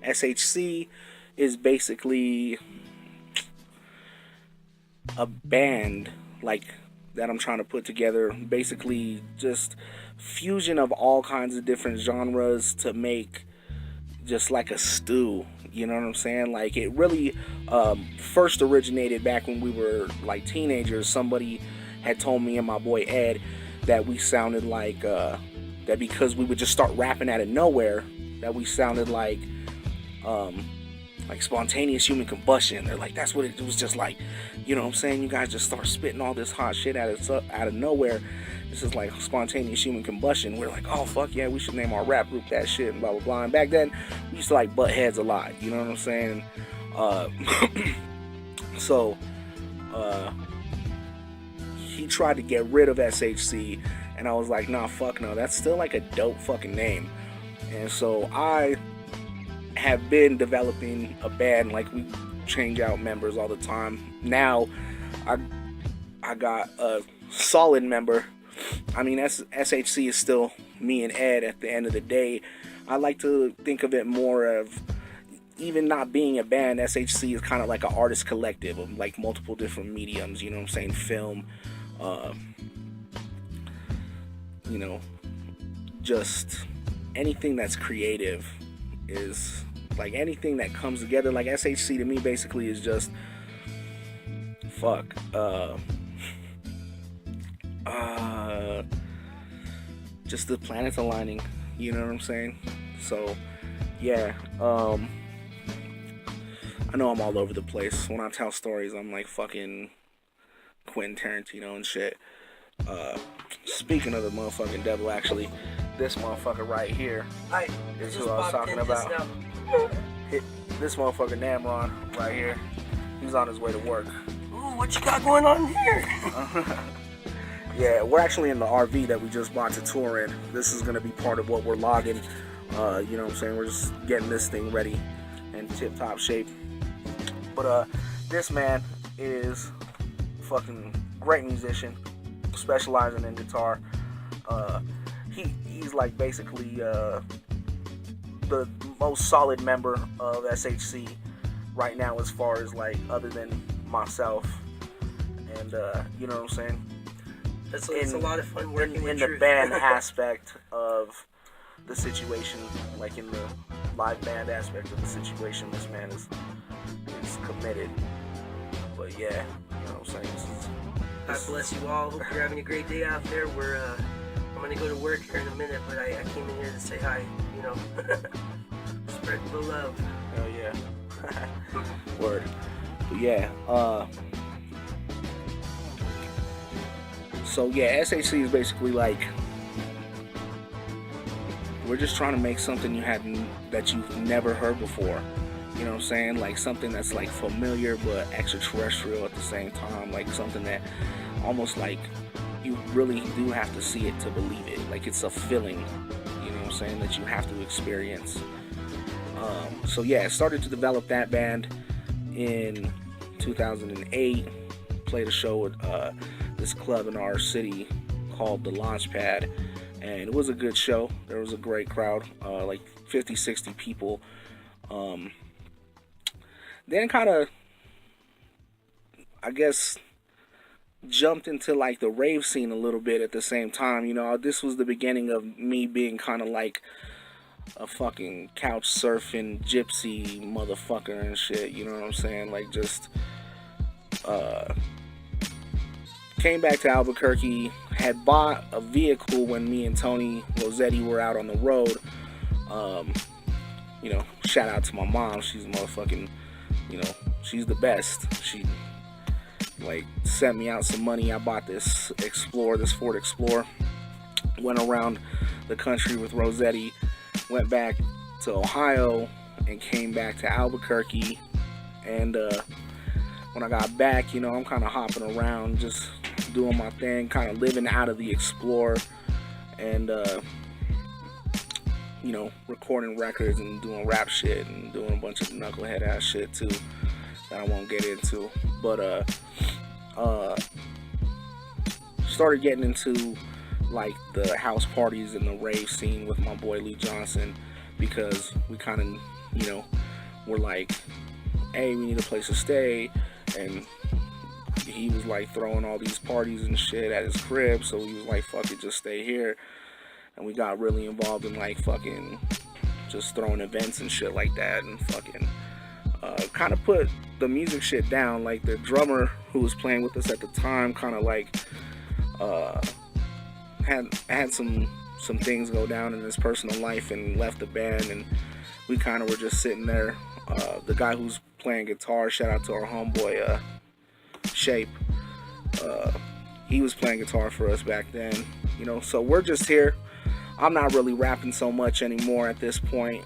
SHC is basically a band like that I'm trying to put together, basically just fusion of all kinds of different genres to make just like a stew. You know what I'm saying? Like it really first originated back when we were like teenagers. Somebody had told me and my boy Ed that we sounded like that because we would just start rapping out of nowhere, that we sounded like spontaneous human combustion. They're like, that's what it was, just like, you know what I'm saying? You guys just start spitting all this hot shit out of nowhere. This is like spontaneous human combustion. We're like, oh fuck yeah, we should name our rap group that shit and blah blah blah. And back then we used to like butt heads a lot, you know what I'm saying? So he tried to get rid of SHC, and I was like, nah, fuck no, that's still like a dope fucking name. And so I have been developing a band. Like we change out members all the time. Now I got a solid member. I mean, SHC is still me and Ed at the end of the day. I like to think of it more of, even not being a band, SHC is kind of like an artist collective of like multiple different mediums, you know what I'm saying? Film, you know, just anything that's creative is like anything that comes together. Like SHC to me basically is just just the planets aligning, you know what I'm saying? So yeah, I know I'm all over the place. When I tell stories, I'm like fucking Quentin Tarantino and shit. Speaking of the motherfucking devil, actually, this motherfucker right here is who I was talking about. This motherfucker Namron right here, he's on his way to work. Ooh, what you got going on here? Yeah, we're actually in the RV that we just bought to tour in. This is gonna be part of what we're logging. You know what I'm saying? We're just getting this thing ready in tip-top shape. But this man is a fucking great musician, specializing in guitar. He's like basically the most solid member of SHC right now, as far as like other than myself. And you know what I'm saying? It's a lot of fun working with in the band aspect of the situation, like in the live band aspect of the situation, this man is committed. But yeah, you know what I'm saying? God bless you all. Hope you're having a great day out there. I'm gonna go to work here in a minute, but I came in here to say hi, you know. Spread the love. Hell yeah. Word. But yeah, so yeah, SHC is basically like, we're just trying to make something that you've never heard before. You know what I'm saying? Like something that's like familiar but extraterrestrial at the same time. Like something that almost like you really do have to see it to believe it. Like it's a feeling, you know what I'm saying, that you have to experience. So yeah, I started to develop that band in 2008. Played a show with this club in our city called the Launchpad, and it was a good show. There was a great crowd, like 50-60 people. Then kind of, I guess, jumped into like the rave scene a little bit at the same time. You know, this was the beginning of me being kind of like a fucking couch surfing gypsy motherfucker and shit, you know what I'm saying? Like just came back to Albuquerque, had bought a vehicle when me and Tony Rossetti were out on the road. You know, shout out to my mom. She's a motherfucking, you know, she's the best. She like sent me out some money. I bought this Ford Explorer. Went around the country with Rossetti. Went back to Ohio and came back to Albuquerque. And when I got back, you know, I'm kind of hopping around, just doing my thing, kind of living out of the Explorer, and you know, recording records and doing rap shit and doing a bunch of knucklehead ass shit too that I won't get into. But started getting into like the house parties and the rave scene with my boy Lee Johnson, because we kind of you know, were like, hey, we need a place to stay, and he was like throwing all these parties and shit at his crib, so he was like, fuck it, just stay here. And we got really involved in like fucking just throwing events and shit like that, and fucking kind of put the music shit down. Like the drummer who was playing with us at the time kind of like had some things go down in his personal life and left the band, and we kind of were just sitting there. The guy who's playing guitar, shout out to our homeboy Shape, he was playing guitar for us back then, you know. So we're just here. I'm not really rapping so much anymore at this point.